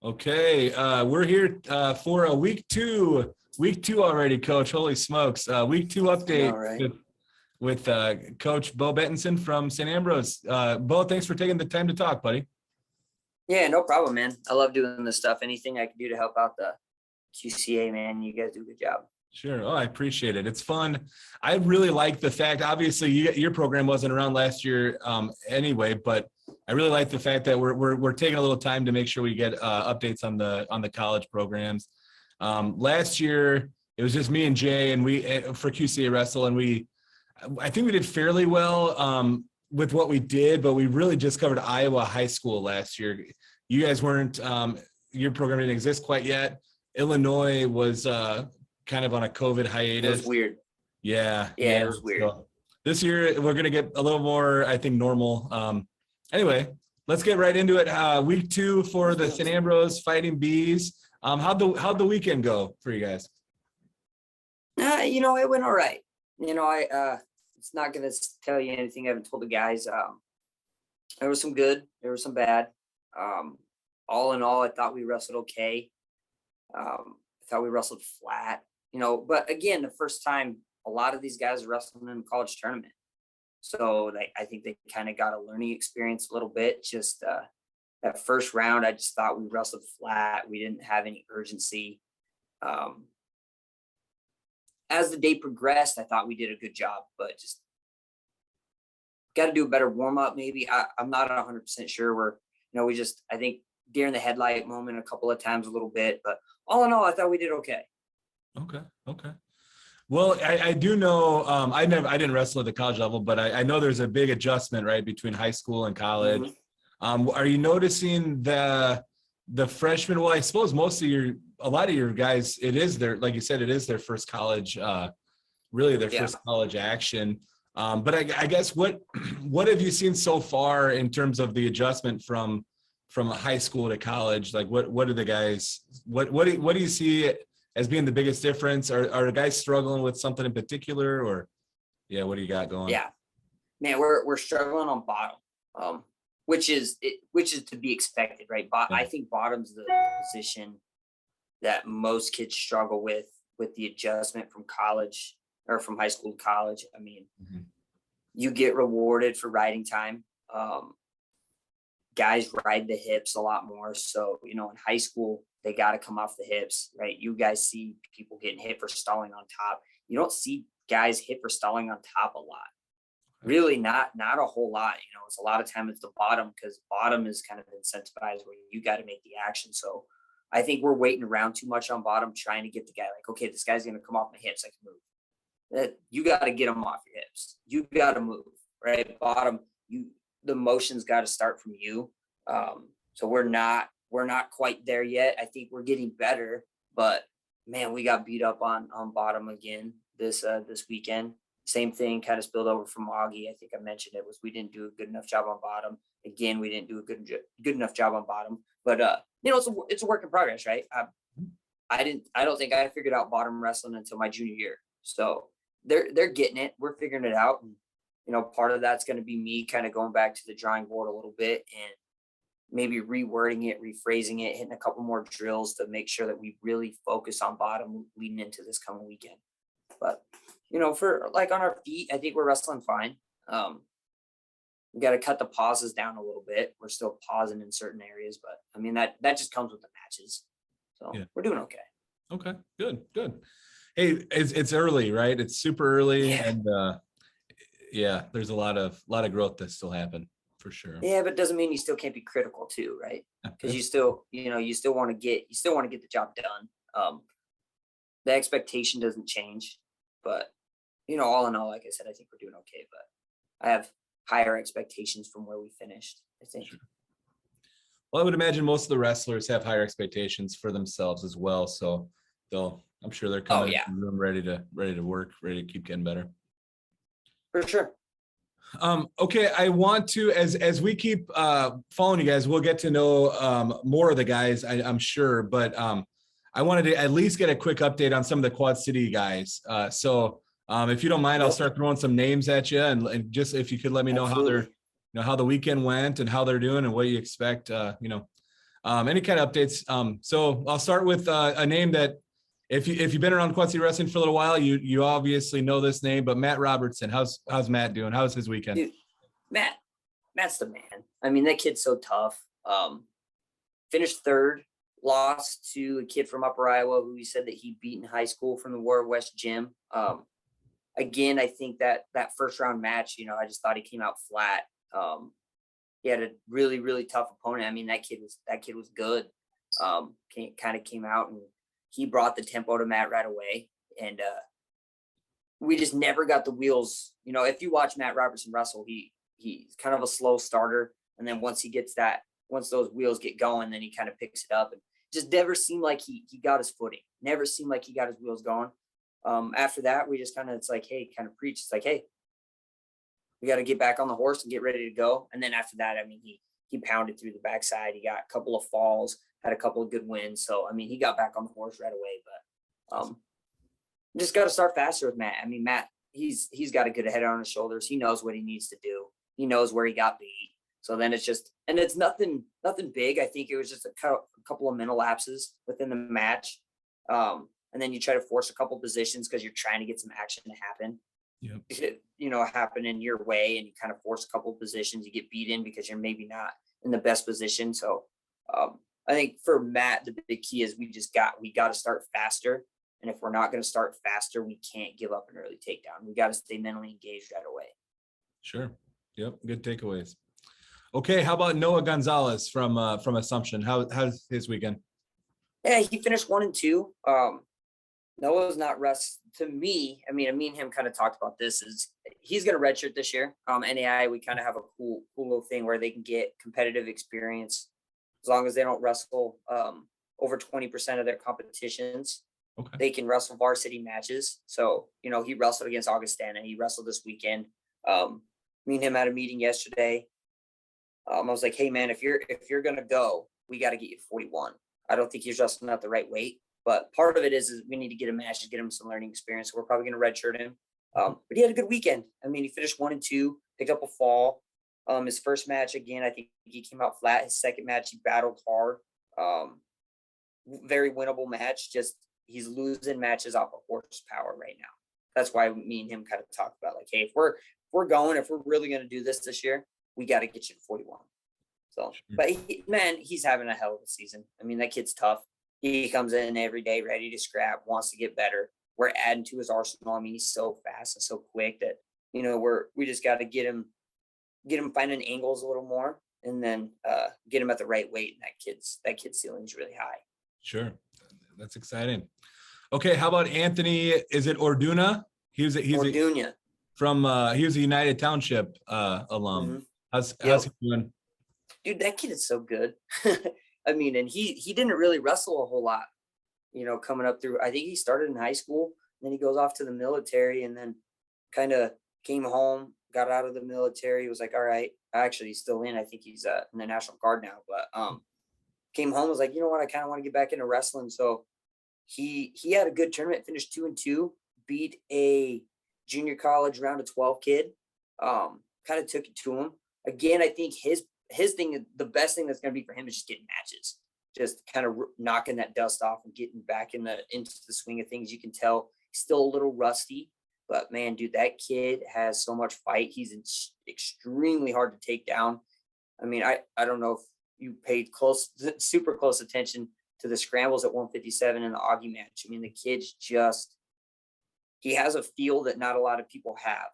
Okay, we're here for a week two already, Coach. Holy smokes! Week two update right? with Coach Bo Bettinson from St. Ambrose. Bo, thanks for taking the time to talk, buddy. Yeah, no problem, man. I love doing this stuff. Anything I can do to help out the QCA, man, you guys do a good job. Sure. Oh, I appreciate it. It's fun. I really like the fact, obviously your program wasn't around last year anyway, but I really like the fact that we're taking a little time to make sure we get updates on the college programs. Last year it was just me and Jay and we for QCA Wrestle, and I think we did fairly well with what we did, but we really just covered Iowa high school last year. You guys weren't your program didn't exist quite yet. Illinois was kind of on a COVID hiatus. It was weird. Yeah, it was weird. So this year we're gonna get a little more, I think, normal. Anyway, let's get right into it. Week two for the St. Ambrose Fighting Bees. How'd the weekend go for you guys? It went all right. It's not gonna tell you anything I haven't told the guys. There was some good, there was some bad. All in all, I thought we wrestled okay. I thought we wrestled flat. But again, the first time a lot of these guys are wrestling in the college tournament. So I think they kind of got a learning experience a little bit. Just that first round, I just thought we wrestled flat. We didn't have any urgency. As the day progressed, I thought we did a good job, but just got to do a better warm up. Maybe I'm not 100% sure. I think during the headlight moment a couple of times a little bit, but all in all, I thought we did okay. Okay. Well, I do know, I didn't wrestle at the college level, but I know there's a big adjustment, right, between high school and college. Mm-hmm. Are you noticing the freshmen? Well, I suppose a lot of your guys, it is like you said, it is their first college, really their first college action. But I guess what have you seen so far in terms of the adjustment from high school to college? Like what do the guys, what do you see as being the biggest difference? Are the guys struggling with something in particular, or what do you got going? Yeah, man, we're struggling on bottom, which is to be expected, right? I think bottom's the position that most kids struggle with the adjustment from college or from high school to college. I mean, you get rewarded for riding time. Guys ride the hips a lot more. So, in high school, they got to come off the hips, right? You guys see people getting hit for stalling on top. You don't see guys hit for stalling on top a lot. Really not a whole lot. It's a lot of time it's the bottom, because bottom is kind of incentivized where you got to make the action. So I think we're waiting around too much on bottom, trying to get the guy like, okay, this guy's going to come off my hips, I can move. You got to get him off your hips. You got to move, right? Bottom, the motion's got to start from you. So we're not quite there yet. I think we're getting better, but man, we got beat up on bottom again this weekend. Same thing kind of spilled over from Augie. I think I mentioned we didn't do a good enough job on bottom. Again, we didn't do a good enough job on bottom, but it's a work in progress, right? I don't think I figured out bottom wrestling until my junior year. So they're getting it. We're figuring it out. And, part of that's going to be me kind of going back to the drawing board a little bit and maybe rewording it, rephrasing it, hitting a couple more drills to make sure that we really focus on bottom leading into this coming weekend. But, for like on our feet, I think we're wrestling fine. We got to cut the pauses down a little bit. We're still pausing in certain areas, but I mean, that just comes with the matches. So we're doing okay. Okay, good. Hey, it's early, right? It's super early. And there's a lot of growth that still happen. For sure. Yeah, but it doesn't mean you still can't be critical too, right? Because you still want to get the job done. The expectation doesn't change, but all in all, like I said, I think we're doing okay. But I have higher expectations from where we finished, I think. Sure. Well, I would imagine most of the wrestlers have higher expectations for themselves as well. So I'm sure they're coming in the room ready to work, ready to keep getting better. For sure. Okay, I want to, as we keep following you guys, we'll get to know more of the guys, I'm sure, but I wanted to at least get a quick update on some of the Quad City guys. So if you don't mind, I'll start throwing some names at you, and just if you could let me know how the weekend went and how they're doing and what you expect. Any kind of updates? So I'll start with a name that if you've been around Quincy wrestling for a little while, you obviously know this name, but Matt Robertson. How's Matt doing? How's his weekend? Dude, Matt's the man. I mean, that kid's so tough. Finished third, lost to a kid from Upper Iowa who he said that he beat in high school from the War West gym. Again, I think that first round match, I just thought he came out flat. He had a really, really tough opponent. I mean, that kid was good. Kind of came out and he brought the tempo to Matt right away. And we just never got the wheels. If you watch Matt Robertson wrestle, he's kind of a slow starter. And then once those wheels get going, then he kind of picks it up and just never seemed like he got his footing. Never seemed like he got his wheels going. After that, we just it's like, hey, kind of preach. It's like, hey, we got to get back on the horse and get ready to go. And then after that, I mean, he pounded through the backside. He got a couple of falls, had a couple of good wins. So, I mean, he got back on the horse right away, but just got to start faster with Matt. I mean, Matt, he's got a good head on his shoulders. He knows what he needs to do. He knows where he got beat. So then it's nothing big. I think it was just a couple of mental lapses within the match. And then you try to force a couple positions because you're trying to get some action to happen. Yep. Happen in your way, and you kind of force a couple of positions. You get beat in because you're maybe not in the best position. So I think for Matt, the big key is we got to start faster. And if we're not going to start faster, we can't give up an early takedown. We got to stay mentally engaged right away. Sure. Yep. Good takeaways. Okay. How about Noah Gonzalez from Assumption? How's his weekend? Yeah, he finished 1-2. Noah's not rest to me. I mean, me and him kind of talked about this. Is he's going to redshirt this year. NAI, we kind of have a cool little thing where they can get competitive experience as long as they don't wrestle over 20% of their competitions. Okay. They can wrestle varsity matches. So he wrestled against Augustana. He wrestled this weekend. Me and him had a meeting yesterday. I was like, hey man, if you're going to go, we got to get you 41. I don't think he's wrestling at the right weight. But part of it is we need to get a match to get him some learning experience. So we're probably going to redshirt him. But he had a good weekend. I mean, he finished 1-2, picked up a fall. His first match, again, I think he came out flat. His second match, he battled hard. Very winnable match. Just he's losing matches off of horsepower right now. That's why me and him kind of talked about like, hey, if we're really going to do this year, we got to get you to 41. So, but he's having a hell of a season. I mean, that kid's tough. He comes in every day ready to scrap, wants to get better. We're adding to his arsenal. I mean, he's so fast and so quick that, we just got to get him finding angles a little more and then get him at the right weight. And that kid's ceiling is really high. Sure. That's exciting. Okay. How about Anthony? Is it Orduna? He's Orduna. He was a United Township alum. Mm-hmm. How's he doing? Dude, that kid is so good. I mean, and he didn't really wrestle a whole lot, coming up through. I think he started in high school, then he goes off to the military and then kind of came home, got out of the military. He was like, all right, actually he's still in. I think he's in the National Guard now, but came home, was like, you know what, I kind of want to get back into wrestling. So he had a good tournament, finished 2-2, beat a junior college round of 12 kid, kind of took it to him. Again, I think his thing, the best thing that's going to be for him is just getting matches, just kind of knocking that dust off and getting back into the swing of things. You can tell he's still a little rusty, but man, dude, that kid has so much fight. He's extremely hard to take down. I mean, I don't know if you paid super close attention to the scrambles at 157 in the Augie match. I mean, the kid's he has a feel that not a lot of people have.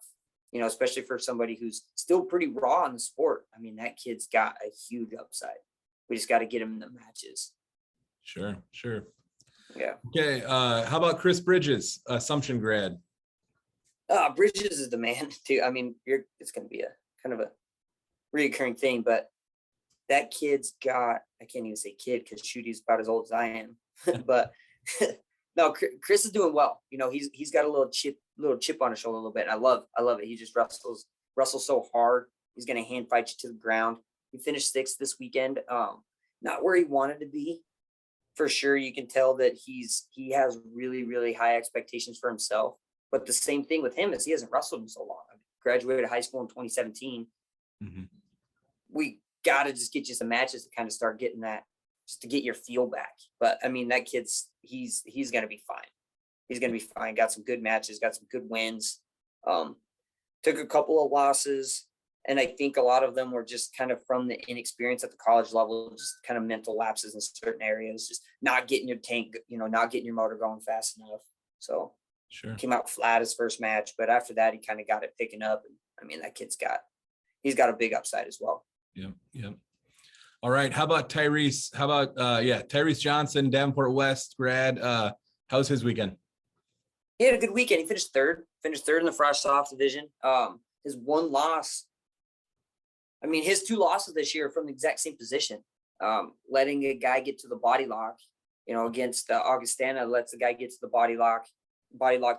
Especially for somebody who's still pretty raw in the sport. I mean, that kid's got a huge upside. We just got to get him in the matches. Sure. Yeah. Okay. How about Chris Bridges, Assumption grad? Bridges is the man too. I mean, it's going to be a kind of a reoccurring thing, but that kid's got, I can't even say kid because shoot, he's about as old as I am, but no, Chris is doing well. He's got a little chip on his shoulder a little bit. I love it. He just wrestles so hard. He's going to hand fight you to the ground. He finished 6th this weekend. Not where he wanted to be. For sure, you can tell that he has really, really high expectations for himself. But the same thing with him is he hasn't wrestled in so long. I graduated high school in 2017. Mm-hmm. We got to just get you some matches to kind of start getting that just to get your feel back. But I mean, that kid's he's going to be fine. He's going to be fine. Got some good matches, got some good wins. Took a couple of losses, and I think a lot of them were just kind of from the inexperience at the college level, just kind of mental lapses in certain areas, just not getting your tank, not getting your motor going fast enough. So Sure. Came out flat his first match, but after that, he kind of got it picking up. And I mean, that he's got a big upside as well. Yeah. Yeah. All right. How about Tyrese? How about, Tyrese Johnson, Davenport West grad. How's his weekend? He had a good weekend. He finished third in the Frost Soft division. His one loss, I mean, his two losses this year are from the exact same position. Letting a guy get to the body lock, against Augustana, lets the guy get to the body lock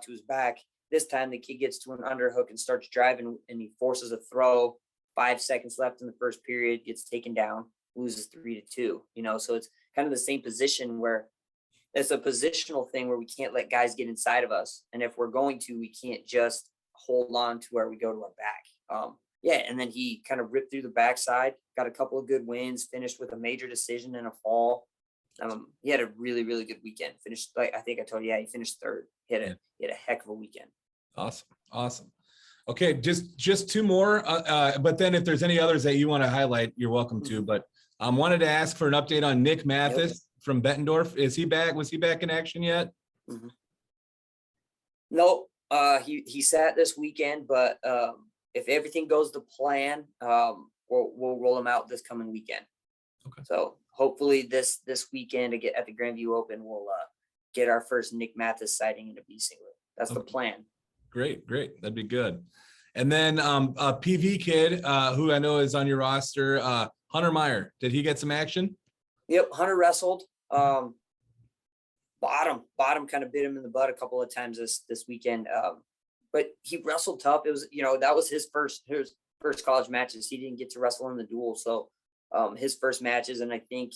to his back. This time the kid gets to an underhook and starts driving, and he forces a throw. 5 seconds left in the first period, gets taken down, loses 3-2. So it's kind of the same position where it's a positional thing where we can't let guys get inside of us. And if we're going to, we can't just hold on to where we go to our back. And then he kind of ripped through the backside, got a couple of good wins, finished with a major decision and a fall. He had a really, really good weekend. Finished, like I think I told you, he finished third. He had a heck of a weekend. Awesome. Okay, just two more. But then if there's any others that you want to highlight, you're welcome to. But wanted to ask for an update on Nick Mathis from Bettendorf. Is he back? Was he back in action yet? Mm-hmm. Nope. He sat this weekend, but if everything goes to plan, we'll roll him out this coming weekend. Okay. So hopefully this weekend to get at the Grandview Open, we'll get our first Nick Mathis sighting in a B singlet. That's the plan. Great. That'd be good. And then a PV kid who I know is on your roster, Hunter Meyer. Did he get some action? Yep, Hunter wrestled. Bottom kind of bit him in the butt a couple of times this weekend. But he wrestled tough. It was, that was his first college matches. He didn't get to wrestle in the duel. So his first matches, and I think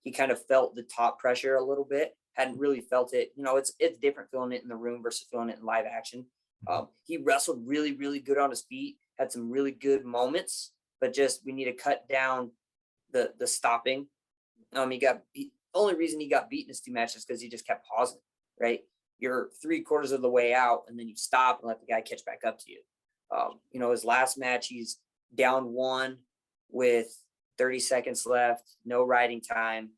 he kind of felt the top pressure a little bit. Hadn't really felt it. It's different feeling it in the room versus feeling it in live action. He wrestled really, really good on his feet, had some really good moments, but just we need to cut down the stopping. The only reason he got beaten his two matches because he just kept pausing, right? You're 3/4 of the way out and then you stop and let the guy catch back up to you. His last match, he's down 1 with 30 seconds left, no riding time,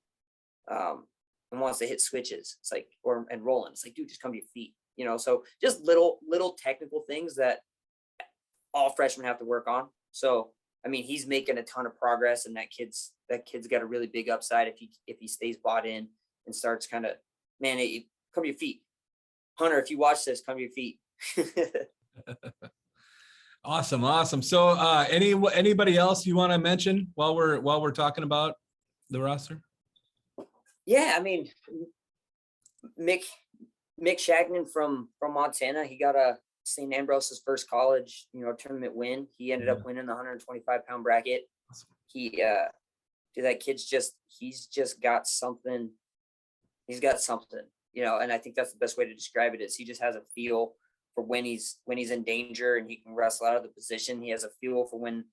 and wants to hit switches. It's like, and rolling. It's like, dude, just come to your feet. So just little technical things that all freshmen have to work on. So, I mean, he's making a ton of progress, and that kid's got a really big upside if he stays bought in and starts kind of, come to your feet. Hunter, if you watch this, come to your feet. Awesome. So anybody else you want to mention while we're talking about the roster? Yeah, I mean, Mick Shagnon from Montana, he got a St. Ambrose's first college, tournament win. He ended up winning the 125-pound bracket. That kid's he's just got something. He's got something, and I think that's the best way to describe it is he just has a feel for when he's in danger and he can wrestle out of the position. He has a feel for when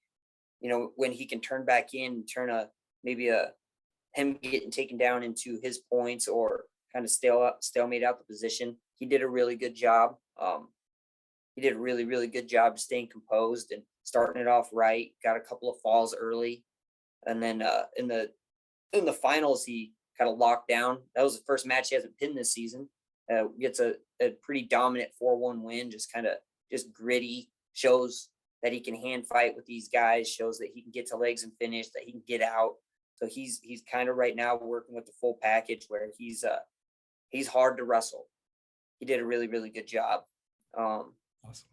he can turn back in, him getting taken down into his points or kind of stalemate out the position. He did a really good job. He did a really, really good job staying composed and starting it off right. Got a couple of falls early. And then in the finals, he kind of locked down. That was the first match he hasn't pinned this season. Gets a pretty dominant 4-1 win, just gritty, shows that he can hand fight with these guys, shows that he can get to legs and finish, that he can get out. So he's kind of right now working with the full package where he's hard to wrestle. He did a really, really good job. Awesome.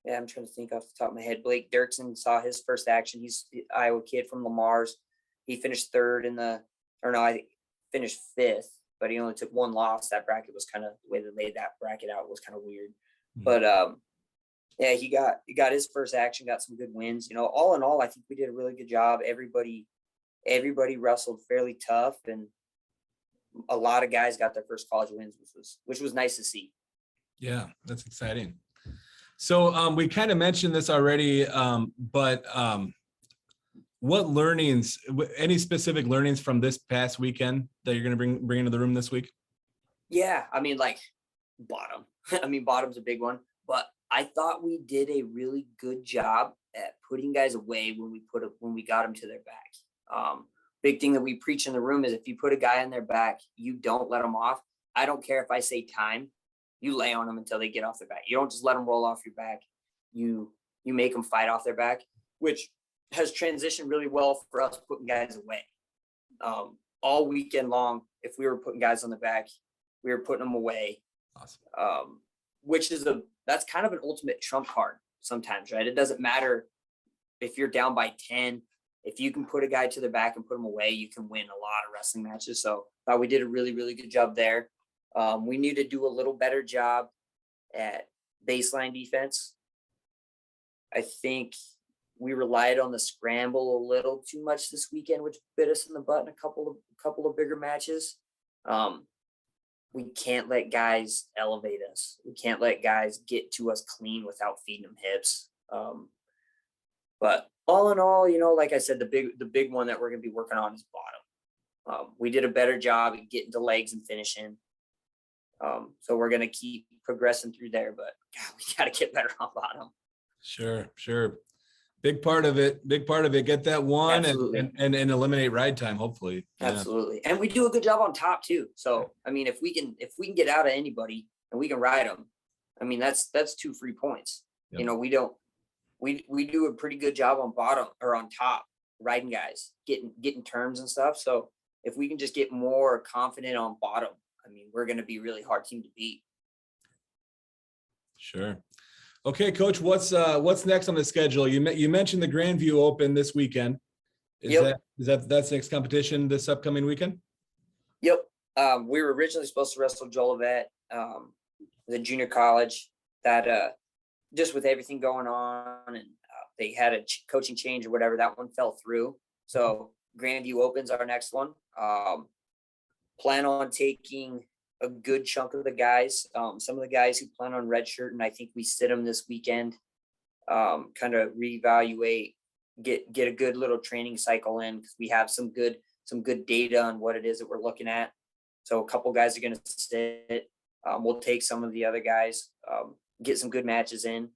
Yeah, I'm trying to think off the top of my head. Blake Dirksen saw his first action. He's an Iowa kid from Lamar's. He finished third I think finished fifth, but he only took one loss. That bracket was kind of the way they laid that bracket out was kind of weird. Mm-hmm. But yeah, he got his first action, got some good wins. All in all, I think we did a really good job. Everybody wrestled fairly tough, and a lot of guys got their first college wins, which was nice to see. Yeah, that's exciting. So we kind of mentioned this already, but what learnings, any specific learnings from this past weekend that you're going to bring into the room this week? Yeah, I mean, like bottom. I mean, bottom's a big one, but I thought we did a really good job at putting guys away when we got them to their back. Big thing that we preach in the room is if you put a guy on their back, you don't let them off. I don't care if I say time, you lay on them until they get off their back. You don't just let them roll off your back. You make them fight off their back, which has transitioned really well for us putting guys away. All weekend long, if we were putting guys on the back, we were putting them away. Awesome. Which is that's kind of an ultimate trump card sometimes, right? It doesn't matter if you're down by 10. If you can put a guy to the back and put him away, you can win a lot of wrestling matches. So I thought we did a really, really good job there. We need to do a little better job at baseline defense. I think we relied on the scramble a little too much this weekend, which bit us in the butt in a couple of bigger matches. We can't let guys elevate us. We can't let guys get to us clean without feeding them hips. But all in all, like I said, the big one that we're going to be working on is bottom. We did a better job at getting to legs and finishing. So we're going to keep progressing through there, but God, we got to get better on bottom. Sure. Big part of it. Get that one and eliminate ride time, hopefully. Yeah. Absolutely. And we do a good job on top too. So, I mean, if we can get out of anybody and we can ride them, I mean, that's 2 free points. Yep. We do a pretty good job on bottom or on top riding guys, getting turns and stuff. So if we can just get more confident on bottom, I mean, we're going to be a really hard team to beat. Sure. Okay, Coach, what's next on the schedule? You mentioned the Grandview Open this weekend. That's next competition this upcoming weekend? Yep. We were originally supposed to wrestle Jolivet, the junior college, that just with everything going on and they had a coaching change or whatever, that one fell through. So Grandview Open's our next one. Plan on taking a good chunk of the guys, some of the guys who plan on redshirt, and I think we sit them this weekend, kind of reevaluate, get a good little training cycle in, because we have some good data on what it is that we're looking at. So a couple guys are going to sit. We'll take some of the other guys, get some good matches in.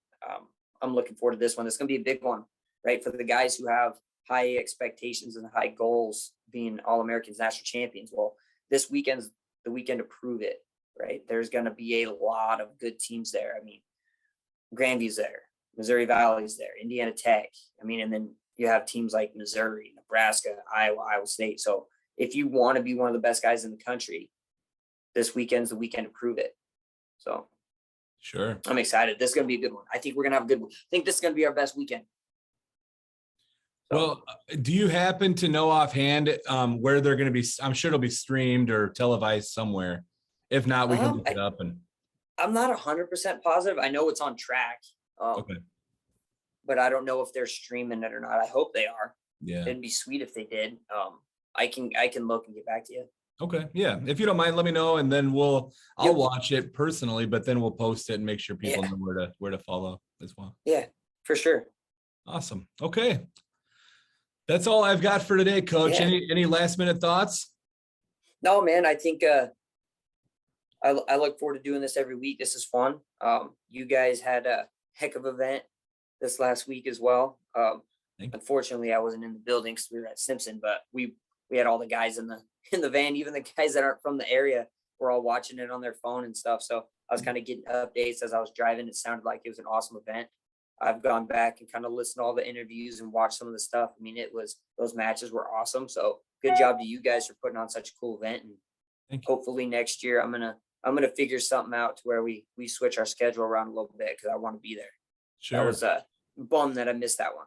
I'm looking forward to this one. It's going to be a big one, right? For the guys who have high expectations and high goals, being All-Americans, national champions. Well, this weekend's the weekend to prove it, right? There's going to be a lot of good teams there. I mean, Grandview's there, Missouri Valley's there, Indiana Tech. I mean, and then you have teams like Missouri, Nebraska, Iowa State. So if you want to be one of the best guys in the country, this weekend's the weekend to prove it. So sure, I'm excited. This is going to be a good one. I think we're going to have a good one. I think this is going to be our best weekend. Well, do you happen to know offhand where they're going to be? I'm sure it'll be streamed or televised somewhere. If not, we can look it up. And I'm not 100% positive. I know it's on track. Okay. But I don't know if they're streaming it or not. I hope they are. Yeah. It'd be sweet if they did. I can look and get back to you. Okay. Yeah. If you don't mind, let me know, and then I'll watch it personally, but then we'll post it and make sure people know where to follow as well. Yeah, for sure. Awesome. Okay. That's all I've got for today, Coach. Yeah. Any last minute thoughts? No, man, I think I look forward to doing this every week. This is fun. You guys had a heck of an event this last week as well. Unfortunately, I wasn't in the building because we were at Simpson, but we had all the guys in the van, even the guys that aren't from the area were all watching it on their phone and stuff. So I was kind of getting updates as I was driving. It sounded like it was an awesome event. I've gone back and kind of listened to all the interviews and watched some of the stuff. I mean, those matches were awesome. So good job to you guys for putting on such a cool event. And hopefully next year I'm gonna figure something out to where we switch our schedule around a little bit, because I want to be there. Sure. That was a bum that I missed that one.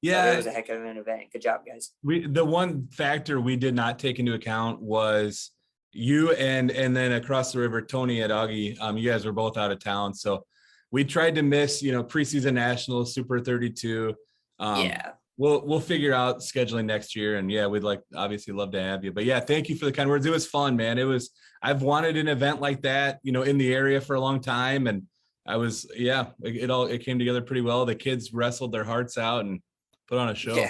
Yeah, it was a heck of an event. Good job, guys. The one factor we did not take into account was you and then across the river, Tony and Augie. You guys were both out of town, so we tried to miss, preseason nationals, Super 32. We'll figure out scheduling next year, and we'd obviously love to have you. But thank you for the kind words. It was fun, man. I've wanted an event like that, in the area for a long time, and it came together pretty well. The kids wrestled their hearts out and put on a show.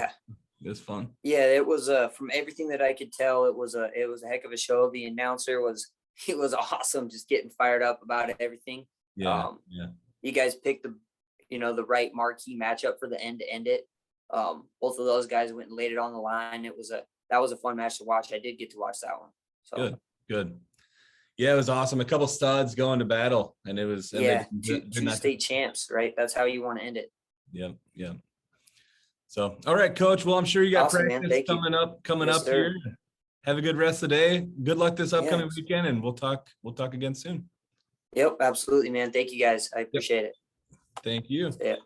It was fun. Yeah, it was from everything that I could tell, it was a heck of a show. The announcer was it was awesome, just getting fired up about everything. Yeah. Yeah. You guys picked the right marquee matchup for the end to end it. Both of those guys went and laid it on the line. That was a fun match to watch. I did get to watch that one. So Good. Good. Yeah, it was awesome. A couple studs going to battle, and it was two state champs, right? That's how you want to end it. Yeah. Yeah. So, all right, Coach. Well, I'm sure you got Awesome, man. practice Thank you. coming Yes, up sir. here. Have a good rest of the day. Good luck this upcoming Yes. weekend, and we'll talk again soon. Yep, absolutely, man. Thank you guys. I appreciate it. Thank you. Yeah.